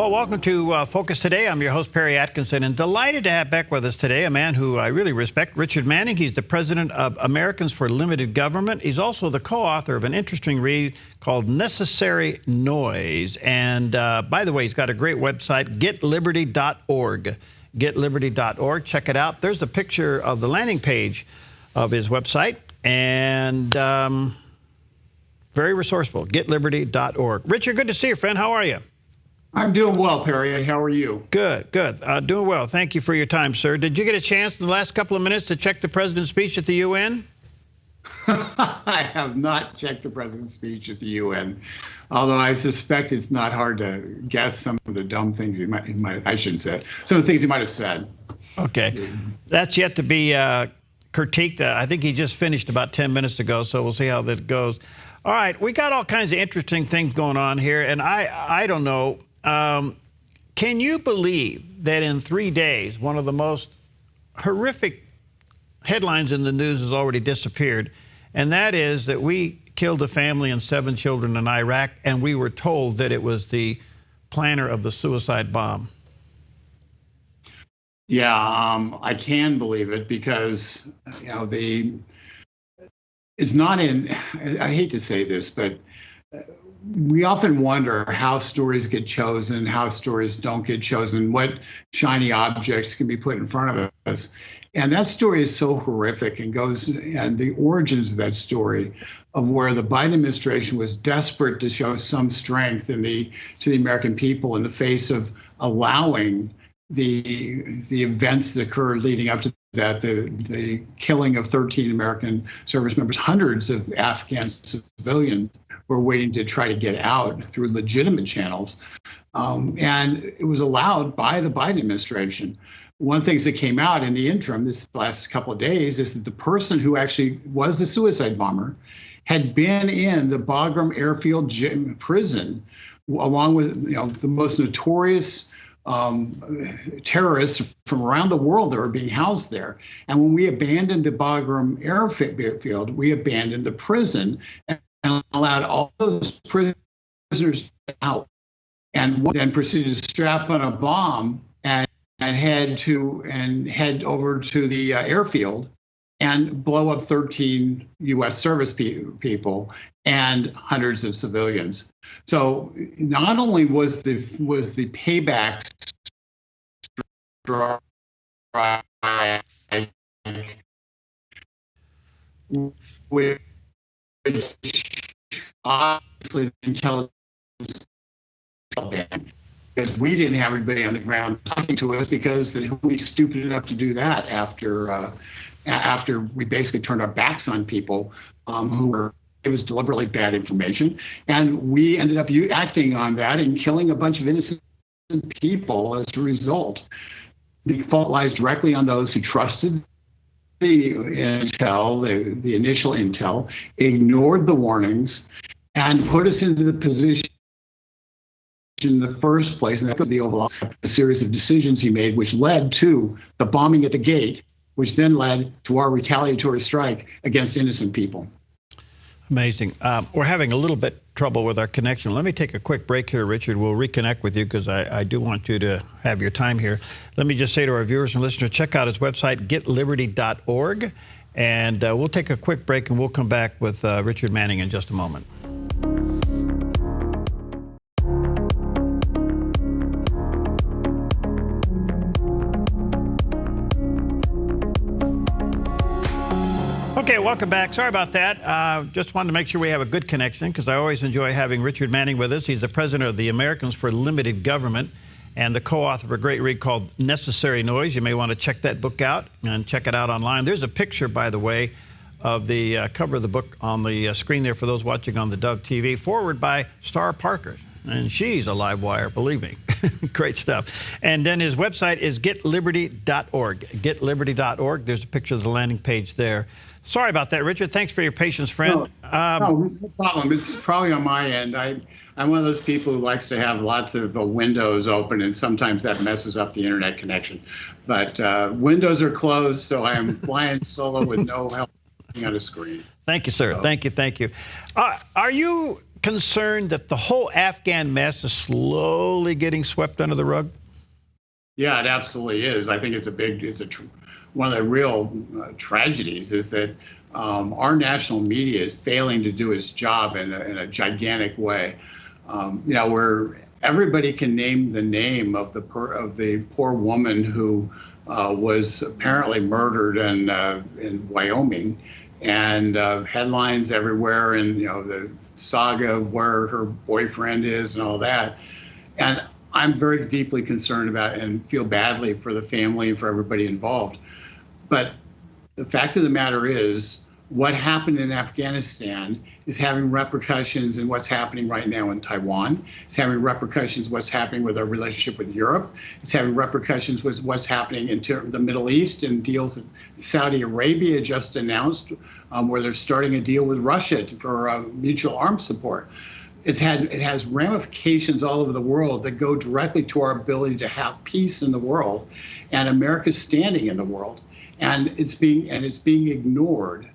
Well, welcome to Focus Today. I'm your host, Perry Atkinson, and delighted to have back with us today a man who I really respect, Richard Manning. He's the president of Americans for Limited Government. He's also the co-author of an interesting read called Necessary Noise. And by the way, he's got a great website, getliberty.org. Getliberty.org. Check it out. There's a picture of the landing page of his website, and very resourceful, getliberty.org. Richard, good to see you, friend. How are you? I'm doing well, Perry. How are you? Good, good. Doing well. Thank you for your time, sir. Did you get a chance in the last couple of minutes to check the president's speech at the UN? I have not checked the president's speech at the UN, although I suspect it's not hard to guess some of the dumb things he might I shouldn't say, some of the things he might have said. Okay. That's yet to be critiqued. I think he just finished about 10 minutes ago, so we'll see how that goes. All right. We got all kinds of interesting things going on here, and I don't know. Can you believe that in 3 days, one of the most horrific headlines in the news has already disappeared, and that is that we killed a family and 7 children in Iraq, and we were told that it was the planner of the suicide bomb? Yeah, I can believe it because, you know, it's not in, I hate to say this, but we often wonder how stories get chosen, how stories don't get chosen, what shiny objects can be put in front of us. And that story is so horrific and the origins of that story of where the Biden administration was desperate to show some strength to the American people in the face of allowing the events that occurred leading up to that, the killing of 13 American service members, hundreds of Afghan civilians were waiting to try to get out through legitimate channels. And it was allowed by the Biden administration. One of the things that came out in the interim this last couple of days is that the person who actually was the suicide bomber had been in the Bagram Airfield prison, along with the most notorious terrorists from around the world that were being housed there. And when we abandoned the Bagram Airfield, we abandoned the prison and allowed all those prisoners out, and then proceeded to strap on a bomb and head over to the airfield and blow up 13 U.S. service people and hundreds of civilians. So not only was the payback which obviously the intelligence, because we didn't have anybody on the ground talking to us because we stupid enough to do that after we basically turned our backs on people it was deliberately bad information, and we ended up acting on that and killing a bunch of innocent people as a result. The fault lies directly on those who trusted the intel, the initial intel, ignored the warnings, and put us into the position in the first place. And that was the Oval Office, a series of decisions he made, which led to the bombing at the gate, which then led to our retaliatory strike against innocent people. Amazing. We're having a little bit trouble with our connection. Let me take a quick break here, Richard. We'll reconnect with you because I do want you to have your time here. Let me just say to our viewers and listeners, check out his website, getliberty.org. And we'll take a quick break and we'll come back with Richard Manning in just a moment. Okay, welcome back. Sorry about that. Just wanted to make sure we have a good connection because I always enjoy having Richard Manning with us. He's the president of the Americans for Limited Government and the co-author of a great read called Necessary Noise. You may want to check that book out and check it out online. There's a picture, by the way, of the cover of the book on the screen there for those watching on the Dove TV, forward by Star Parker. And she's a live wire, believe me. Great stuff. And then his website is getliberty.org. Getliberty.org. There's a picture of the landing page there. Sorry about that, Richard. Thanks for your patience, friend. No problem. It's probably on my end. I'm one of those people who likes to have lots of windows open, and sometimes that messes up the internet connection. But windows are closed, so I am flying solo with no help on a screen. Thank you, sir. So. Thank you. Thank you. Are you concerned that the whole Afghan mess is slowly getting swept under the rug? Yeah, it absolutely is. I think one of the real tragedies is that our national media is failing to do its job in a gigantic way. Where everybody can name the name of the poor woman who was apparently murdered in Wyoming, and headlines everywhere, and the saga of where her boyfriend is and all that. And I'm very deeply concerned about it and feel badly for the family and for everybody involved. But the fact of the matter is, what happened in Afghanistan is having repercussions in what's happening right now in Taiwan. It's having repercussions what's happening with our relationship with Europe. It's having repercussions with what's happening in the Middle East and deals that Saudi Arabia just announced, where they're starting a deal with Russia for mutual arms support. It has ramifications all over the world that go directly to our ability to have peace in the world and America's standing in the world. And it's being ignored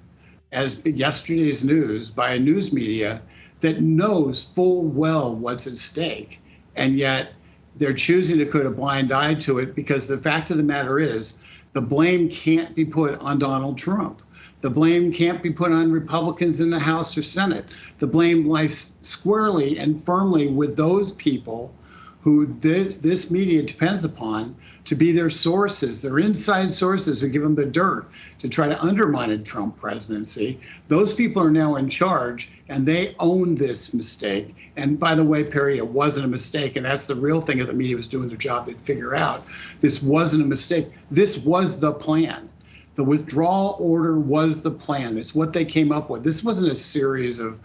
as yesterday's news by a news media that knows full well what's at stake. And yet they're choosing to put a blind eye to it, because the fact of the matter is, the blame can't be put on Donald Trump. The blame can't be put on Republicans in the House or Senate. The blame lies squarely and firmly with those people who this media depends upon to be their sources, their inside sources who give them the dirt to try to undermine a Trump presidency. Those people are now in charge, and they own this mistake. And by the way, Perry, it wasn't a mistake. And that's the real thing that the media was doing their job to figure out. This wasn't a mistake. This was the plan. The withdrawal order was the plan. It's what they came up with. This wasn't a series of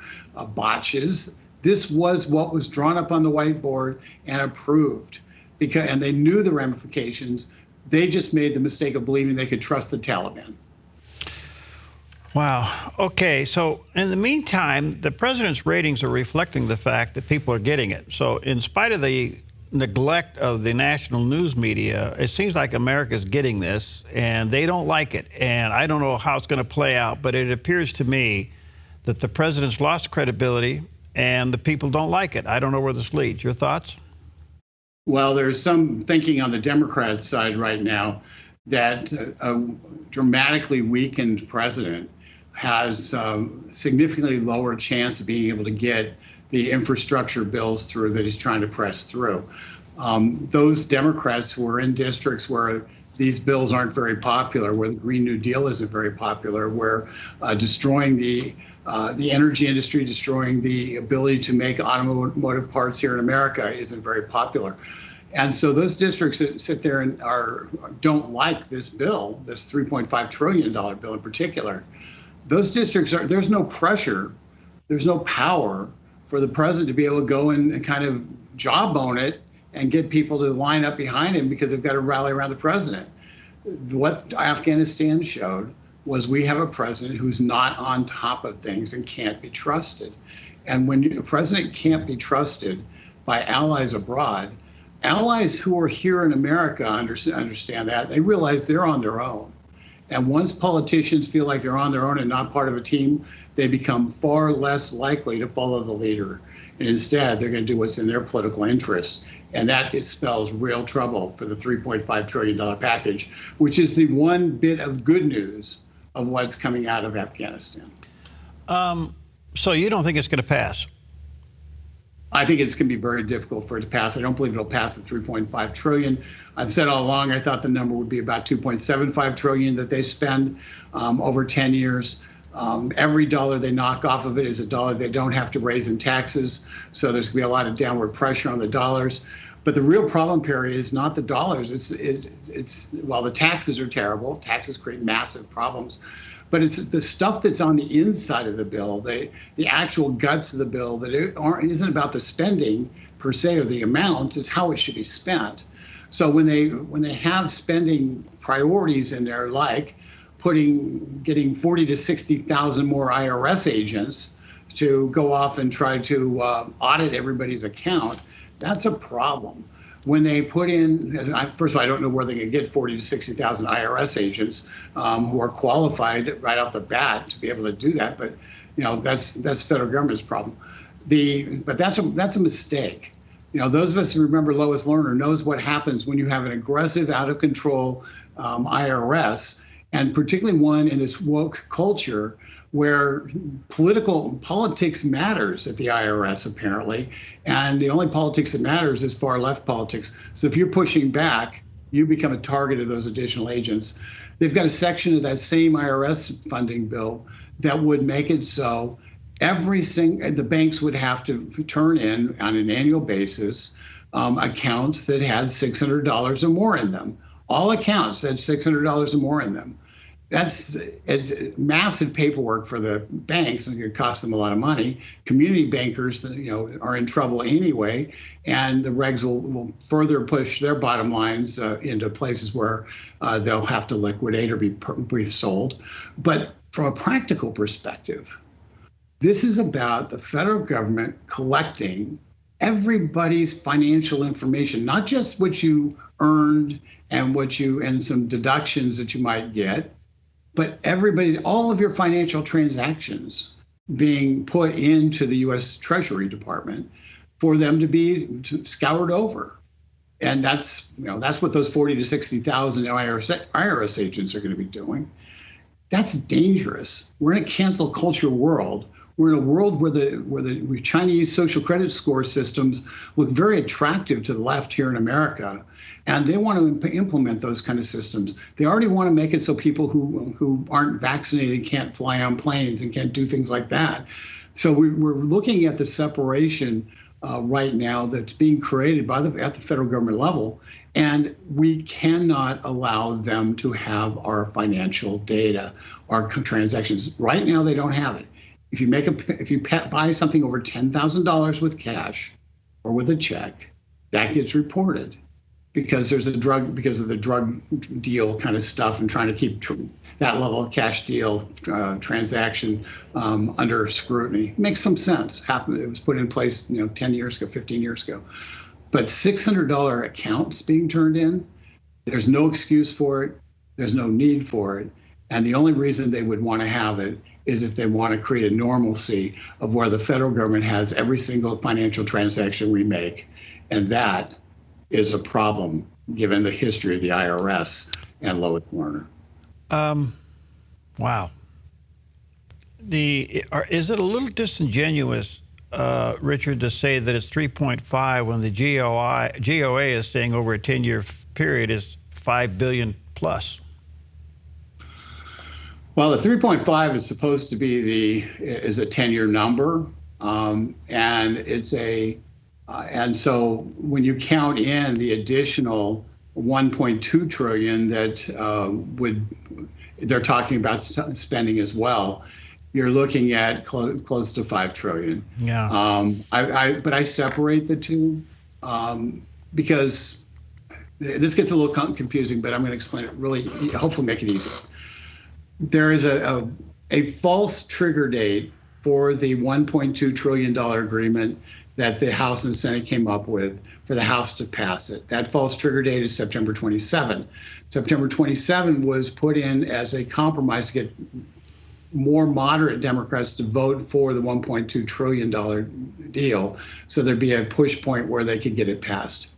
botches. This was what was drawn up on the whiteboard and approved, and they knew the ramifications. They just made the mistake of believing they could trust the Taliban. Wow. Okay. So in the meantime, the president's ratings are reflecting the fact that people are getting it. So in spite of the neglect of the national news media, it seems like America's getting this, and they don't like it. And I don't know how it's going to play out, but it appears to me that the president's lost credibility and the people don't like it. I don't know where this leads. Your thoughts? Well, there's some thinking on the Democrat side right now that a dramatically weakened president has significantly lower chance of being able to get the infrastructure bills through that he's trying to press through. Those Democrats who are in districts where these bills aren't very popular, where the Green New Deal isn't very popular, where destroying the energy industry, destroying the ability to make automotive parts here in America isn't very popular. And so those districts that sit there and don't like this bill, this $3.5 trillion bill in particular, those districts there's no pressure, there's no power for the president to be able to go in and kind of jawbone it and get people to line up behind him because they've got to rally around the president. What Afghanistan showed was we have a president who's not on top of things and can't be trusted. And when a president can't be trusted by allies abroad, allies who are here in America understand that. They realize they're on their own. And once politicians feel like they're on their own and not part of a team, they become far less likely to follow the leader. And instead, they're going to do what's in their political interests. And that spells real trouble for the $3.5 trillion package, which is the one bit of good news of what's coming out of Afghanistan. So you don't think it's going to pass? I think it's going to be very difficult for it to pass. I don't believe it'll pass the $3.5 trillion. I've said all along I thought the number would be about $2.75 trillion that they spend over 10 years. Every dollar they knock off of it is a dollar they don't have to raise in taxes. So there's going to be a lot of downward pressure on the dollars. But the real problem, Perry, is not the dollars. Well, the taxes are terrible. Taxes create massive problems. But it's the stuff that's on the inside of the bill, the actual guts of the bill, that isn't about the spending per se or the amount. It's how it should be spent. So when they have spending priorities in there, like getting 40 to 60,000 more IRS agents to go off and try to audit everybody's account, that's a problem. When they put in, first of all, I don't know where they can get 40 to 60,000 IRS agents who are qualified right off the bat to be able to do that. But that's the federal government's problem. But that's a mistake. Those of us who remember Lois Lerner knows what happens when you have an aggressive, out of control IRS, and particularly one in this woke culture where politics matters at the IRS, apparently. And the only politics that matters is far left politics. So if you're pushing back, you become a target of those additional agents. They've got a section of that same IRS funding bill that would make it so the banks would have to turn in on an annual basis accounts that had $600 or more in them. All accounts that had $600 or more in them. It's massive paperwork for the banks, and it could cost them a lot of money. Community bankers, are in trouble anyway, and the regs will further push their bottom lines into places where they'll have to liquidate or be sold. But from a practical perspective, this is about the federal government collecting everybody's financial information, not just what you earned and some deductions that you might get, but all of your financial transactions being put into the U.S. Treasury Department for them to be scoured over. And that's what those 40 to 60,000 IRS agents are going to be doing. That's dangerous. We're in a cancel culture world. We're in a world where the Chinese social credit score systems look very attractive to the left here in America, and they want to implement those kind of systems. They already want to make it so people who aren't vaccinated can't fly on planes and can't do things like that. So we're looking at the separation right now that's being created at the federal government level, and we cannot allow them to have our financial data, our transactions. Right now, they don't have it. If you buy something over $10,000 with cash or with a check, that gets reported because of the drug deal kind of stuff and trying to keep that level of cash deal transaction under scrutiny. Makes some sense. It was put in place 10 years ago, 15 years ago. But $600 accounts being turned in, there's no excuse for it. There's no need for it. And the only reason they would want to have it is if they want to create a normalcy of where the federal government has every single financial transaction we make. And that is a problem given the history of the IRS and Lois Lerner. Wow. Is it a little disingenuous, Richard, to say that it's 3.5 when the GOA is saying over a 10-year period is $5 billion plus? Well, the 3.5 is supposed to be is a 10-year number, and and so when you count in the additional 1.2 trillion that they're talking about spending as well, you're looking at close to 5 trillion. Yeah. But I separate the two because this gets a little confusing, but I'm going to explain it really, hopefully make it easy. There is a false trigger date for the $1.2 trillion agreement that the House and Senate came up with for the House to pass it. That false trigger date is September 27. September 27 was put in as a compromise to get more moderate Democrats to vote for the $1.2 trillion deal, so there'd be a push point where they could get it passed.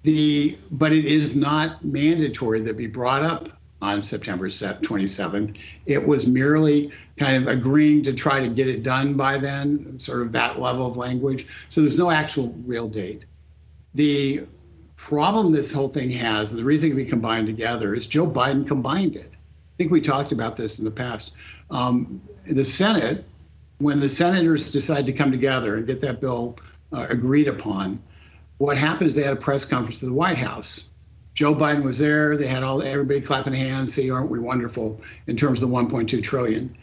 But it is not mandatory that be brought up on September 27th. It was merely kind of agreeing to try to get it done by then, sort of that level of language. So there's no actual real date. The problem this whole thing has, the reason it can be combined together, is Joe Biden combined it. I think we talked about this in the past. The Senate, when the senators decided to come together and get that bill agreed upon, what happened is they had a press conference at the White House. Joe Biden was there. They had everybody clapping hands, saying, "Aren't we wonderful?" in terms of the 1.2 trillion.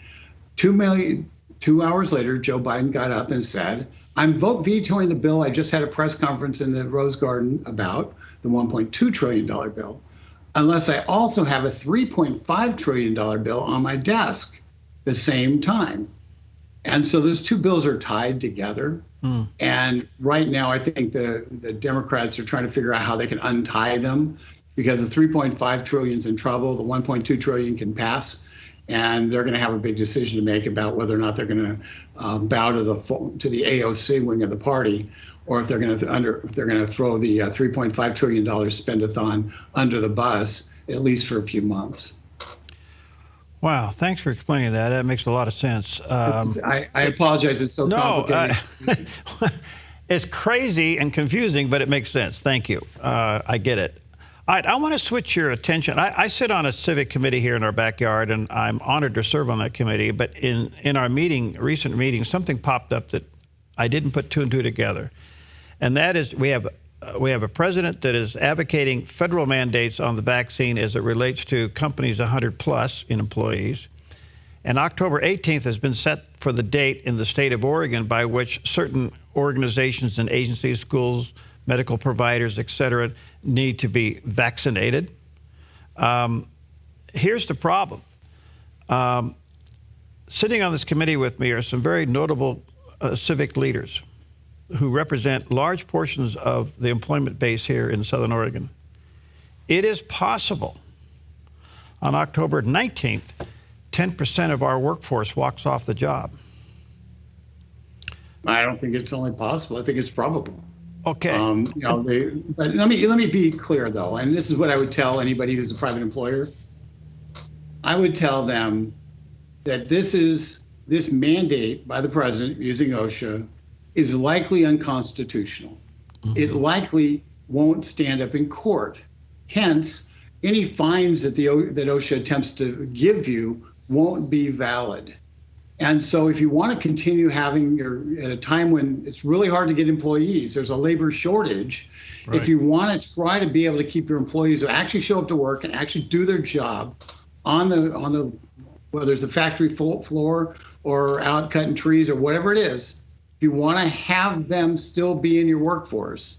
2 hours later, Joe Biden got up and said, "I'm vetoing the bill. I just had a press conference in the Rose Garden about the $1.2 trillion bill, unless I also have a $3.5 trillion bill on my desk at the same time." And so those two bills are tied together. And right now, I think the Democrats are trying to figure out how they can untie them, because the 3.5 trillion is in trouble. The 1.2 trillion can pass. and they're going to have a big decision to make about whether or not they're going to bow to the AOC wing of the party, or if they're going to throw the $3.5 trillion spendathon under the bus, at least for a few months. Wow, thanks for explaining that. That makes a lot of sense. I apologize. It's so complicated. It's crazy and confusing, but it makes sense. Thank you. I get it. All right, I want to switch your attention. I sit on a civic committee here in our backyard, and I'm honored to serve on that committee. But in our recent meeting, something popped up that I didn't put two and two together. And that is we have a president that is advocating federal mandates on the vaccine as it relates to companies 100 plus in employees. And October 18th has been set for the date in the state of Oregon by which certain organizations and agencies, schools, medical providers, et cetera, need to be vaccinated. Here's the problem. Sitting on this committee with me are some very notable civic leaders who represent large portions of the employment base here in Southern Oregon. It is possible on October 19th, 10% of our workforce walks off the job. I don't think it's only possible. I think it's probable. Okay. But let me be clear though, and this is what I would tell anybody who's a private employer. I would tell them that this mandate by the president using OSHA is likely unconstitutional. Mm-hmm. It likely won't stand up in court. Hence, any fines that that OSHA attempts to give you won't be valid. And so if you want to continue having at a time when it's really hard to get employees, there's a labor shortage. Right. If you want to try to be able to keep your employees who actually show up to work and actually do their job on the whether it's a factory floor or out cutting trees or whatever it is, if you want to have them still be in your workforce,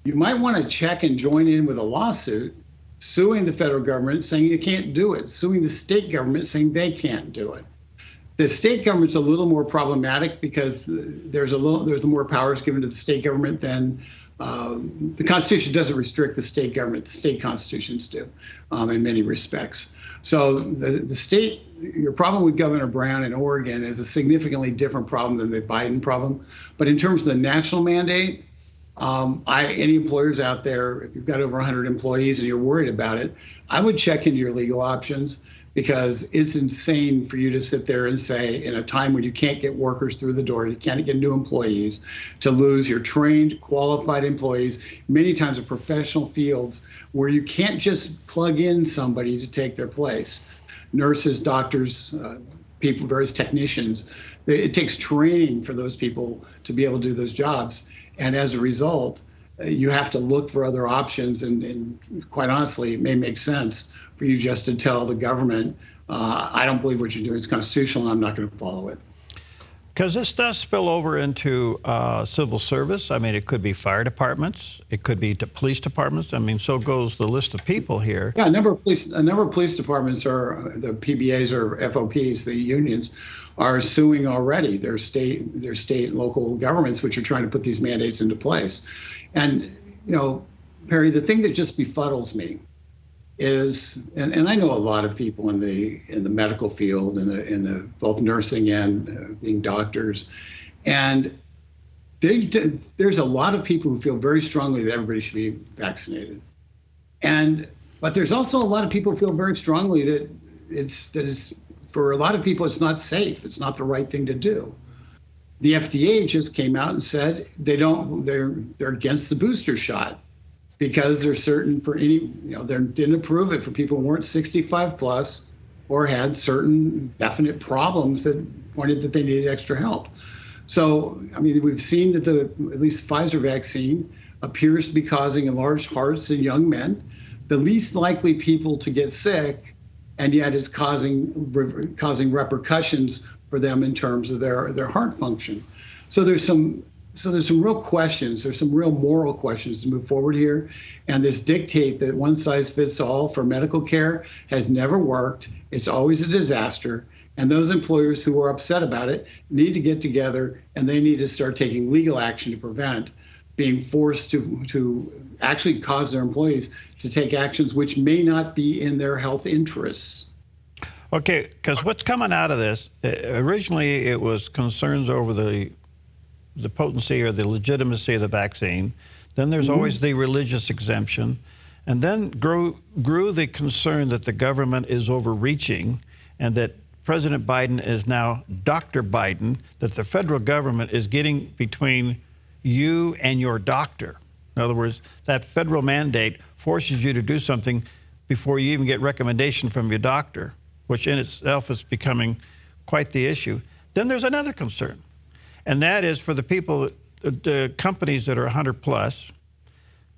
you might want to check and join in with a lawsuit suing the federal government saying you can't do it, suing the state government saying they can't do it. The state government's a little more problematic because there's more powers given to the state government than the Constitution doesn't restrict the state government. The state constitutions do in many respects. So the state, your problem with Governor Brown in Oregon is a significantly different problem than the Biden problem. But in terms of the national mandate, any employers out there, if you've got over 100 employees and you're worried about it, I would check into your legal options, because it's insane for you to sit there and say, in a time when you can't get workers through the door, you can't get new employees, to lose your trained, qualified employees, many times in professional fields where you can't just plug in somebody to take their place. Nurses, doctors, people, various technicians. It takes training for those people to be able to do those jobs. And as a result, you have to look for other options. And quite honestly, it may make sense for you just to tell the government, I don't believe what you're doing is constitutional and I'm not going to follow it. Because this does spill over into civil service. I mean, it could be fire departments. It could be police departments. I mean, so goes the list of people here. Yeah, a number of police departments, or the PBAs or FOPs, the unions, are suing already their state and local governments, which are trying to put these mandates into place. And, Perry, the thing that just befuddles me is, and I know a lot of people in the medical field, in the both nursing and being doctors, and there's a lot of people who feel very strongly that everybody should be vaccinated, but there's also a lot of people who feel very strongly that it's for a lot of people it's not safe, it's not the right thing to do. The FDA just came out and said they're against the booster shot, because they're certain for they didn't approve it for people who weren't 65 plus or had certain definite problems that pointed that they needed extra help. So, I mean, we've seen that at least Pfizer vaccine appears to be causing enlarged hearts in young men, the least likely people to get sick, and yet is causing repercussions for them in terms of their heart function. So there's some real questions. There's some real moral questions to move forward here. And this dictate that one size fits all for medical care has never worked. It's always a disaster. And those employers who are upset about it need to get together, and they need to start taking legal action to prevent being forced to actually cause their employees to take actions which may not be in their health interests. Okay, because what's coming out of this, originally it was concerns over the potency or the legitimacy of the vaccine. Then there's always the religious exemption. And then grew the concern that the government is overreaching and that President Biden is now Dr. Biden, that the federal government is getting between you and your doctor. In other words, that federal mandate forces you to do something before you even get recommendation from your doctor, which in itself is becoming quite the issue. Then there's another concern, and that is for the people, the companies that are 100 plus,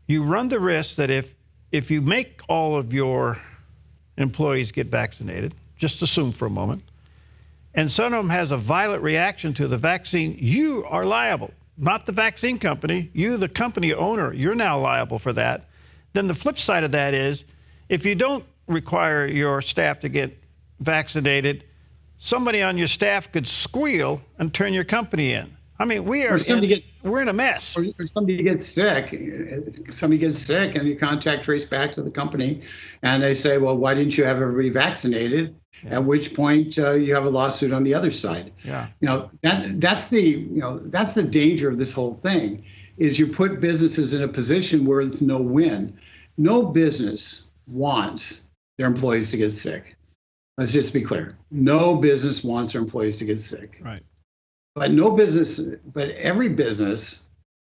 you run the risk that if you make all of your employees get vaccinated, just assume for a moment, and some of them has a violent reaction to the vaccine, you are liable. Not the vaccine company, you, the company owner, you're now liable for that. Then the flip side of that is, if you don't require your staff to get vaccinated, somebody on your staff could squeal and turn your company in. I mean, we're in a mess. Or somebody gets sick. Somebody gets sick, and you contact trace back to the company, and they say, "Well, why didn't you have everybody vaccinated?" Yeah. At which point you have a lawsuit on the other side. Yeah. That's the danger of this whole thing, is you put businesses in a position where it's no win. No business wants their employees to get sick. Let's just be clear. No business wants their employees to get sick. Right. But every business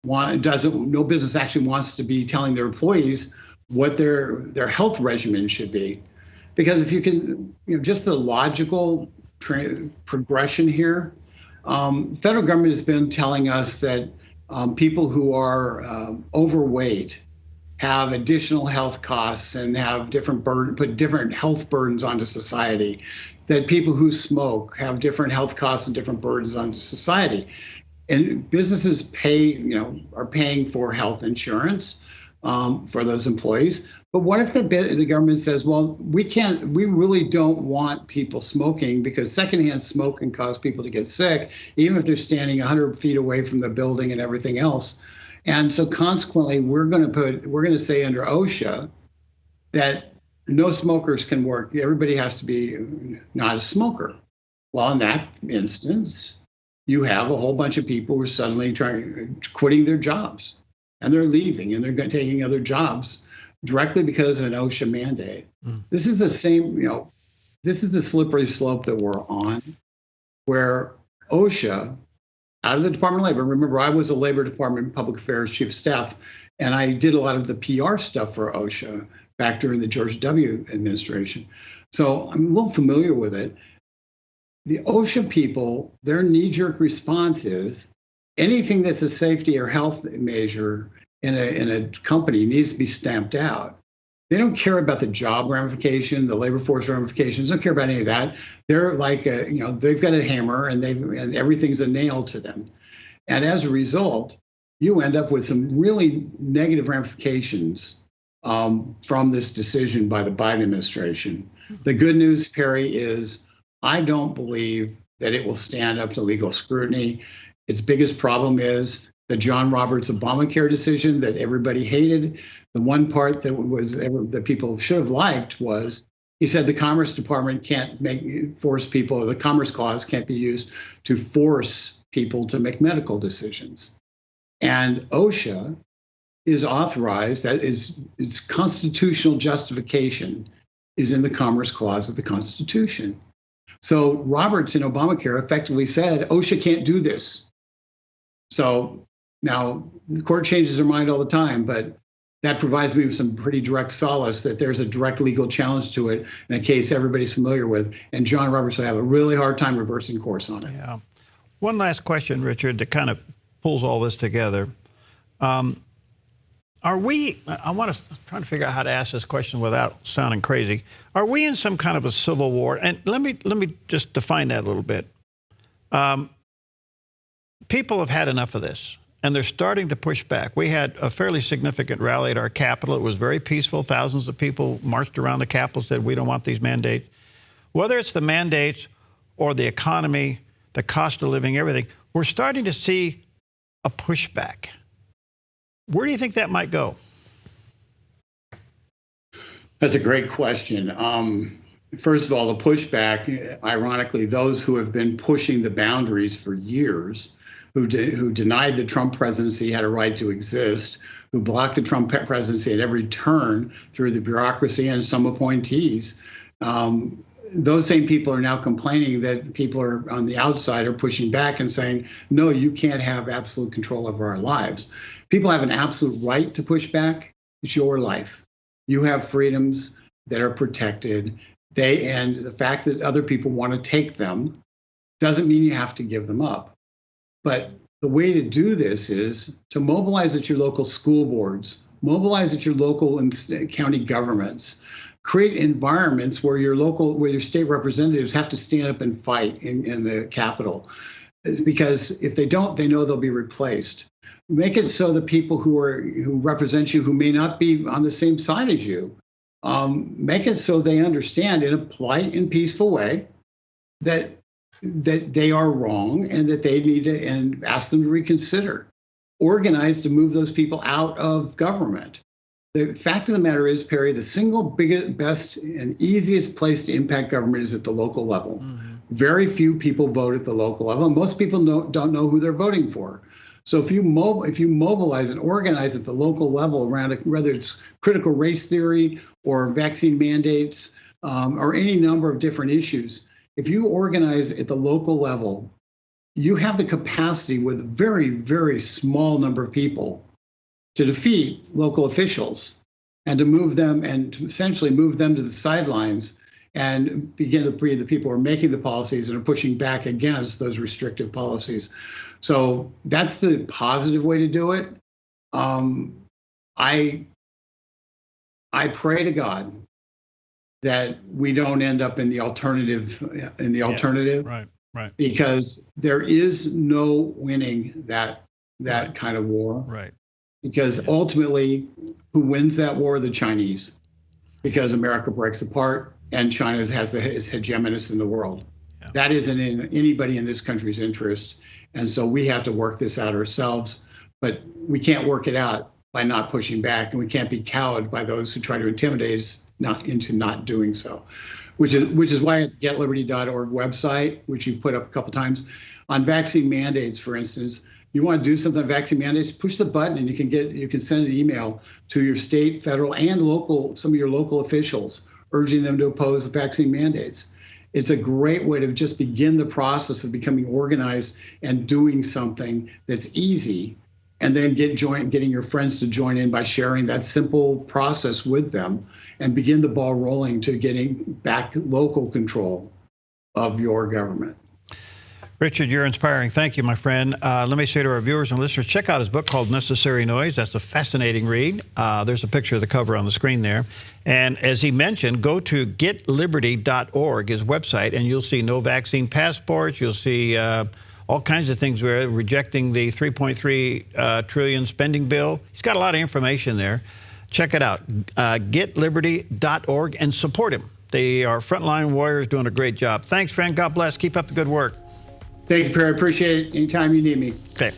no business actually wants to be telling their employees what their health regimen should be. Because if you can, just the logical progression here, federal government has been telling us that people who are overweight have additional health costs and have put different health burdens onto society, that people who smoke have different health costs and different burdens onto society. And businesses are paying for health insurance for those employees. But what if the government says, well, we really don't want people smoking because secondhand smoke can cause people to get sick, even if they're standing 100 feet away from the building and everything else. And so consequently, we're going to say under OSHA that no smokers can work. Everybody has to be not a smoker. Well, in that instance, you have a whole bunch of people who are suddenly quitting their jobs, and they're leaving and they're taking other jobs directly because of an OSHA mandate. This is the same, this is the slippery slope that we're on, where OSHA, out of the Department of Labor, remember, I was a Labor Department Public Affairs Chief of Staff, and I did a lot of the PR stuff for OSHA back during the George W. administration. So I'm a little familiar with it. The OSHA people, their knee-jerk response is anything that's a safety or health measure in a company needs to be stamped out. They don't care about the job ramification, the labor force ramifications. They don't care about any of that. They're like, they've got a hammer and everything's a nail to them. And as a result, you end up with some really negative ramifications from this decision by the Biden administration. The good news, Perry, is I don't believe that it will stand up to legal scrutiny. Its biggest problem is the John Roberts Obamacare decision that everybody hated. The one part that people should have liked was he said the Commerce Department can't force people, or the Commerce Clause can't be used to force people to make medical decisions. And OSHA is authorized, that is, its constitutional justification is in the Commerce Clause of the Constitution. So Roberts in Obamacare effectively said OSHA can't do this. So now the court changes their mind all the time, but that provides me with some pretty direct solace that there's a direct legal challenge to it in a case everybody's familiar with, and John Roberts will have a really hard time reversing course on it. Yeah. One last question, Richard, that kind of pulls all this together. I'm trying to figure out how to ask this question without sounding crazy. Are we in some kind of a civil war? And let me just define that a little bit. People have had enough of this, and they're starting to push back. We had a fairly significant rally at our Capitol. It was very peaceful. Thousands of people marched around the Capitol, said, we don't want these mandates. Whether it's the mandates or the economy, the cost of living, everything, we're starting to see a pushback. Where do you think that might go? That's a great question. first of all, the pushback, ironically, those who have been pushing the boundaries for years, who denied the Trump presidency had a right to exist, who blocked the Trump presidency at every turn through the bureaucracy and some appointees, those same people are now complaining that people are on the outside are pushing back and saying, no, you can't have absolute control over our lives. People have an absolute right to push back. It's your life. You have freedoms that are protected. And the fact that other people want to take them doesn't mean you have to give them up. But the way to do this is to mobilize at your local school boards, mobilize at your local and county governments, create environments where your state representatives have to stand up and fight in the Capitol. Because if they don't, they know they'll be replaced. Make it so the people who represent you, who may not be on the same side as you, make it so they understand in a polite and peaceful way that they are wrong and that they need to, and ask them to reconsider. Organize to move those people out of government. The fact of the matter is, Perry, the single biggest, best, and easiest place to impact government is at the local level. Mm-hmm. Very few people vote at the local level, and most people don't know who they're voting for. So if you mobilize and organize at the local level around it, whether it's critical race theory or vaccine mandates or any number of different issues, if you organize at the local level, you have the capacity with a very, very small number of people to defeat local officials and to move them and to essentially move them to the sidelines and begin to free the people who are making the policies and are pushing back against those restrictive policies. So that's the positive way to do it. I pray to God that we don't end up in the alternative. Right. Because there is no winning that kind of war. Right. Because ultimately, who wins that war? The Chinese. Because America breaks apart and China is hegemonous in the world. Yeah. That isn't in anybody in this country's interest. And so we have to work this out ourselves. But we can't work it out by not pushing back. And we can't be cowed by those who try to intimidate us into not doing so. Which is why at the getliberty.org website, which you've put up a couple times, on vaccine mandates, for instance, you want to do something on vaccine mandates, push the button and you can send an email to your state, federal, and local, some of your local officials, urging them to oppose the vaccine mandates. It's a great way to just begin the process of becoming organized and doing something that's easy, and then getting your friends to join in by sharing that simple process with them and begin the ball rolling to getting back local control of your government. Richard, you're inspiring. Thank you, my friend. Let me say to our viewers and listeners, check out his book called Necessary Noise. That's a fascinating read. There's a picture of the cover on the screen there. And as he mentioned, go to getliberty.org, his website, and you'll see no vaccine passports. You'll see all kinds of things. We're rejecting the $3.3 trillion spending bill. He's got a lot of information there. Check it out, getliberty.org, and support him. They are frontline warriors doing a great job. Thanks, friend. God bless. Keep up the good work. Thank you, Perry. I appreciate it. Anytime you need me. Okay.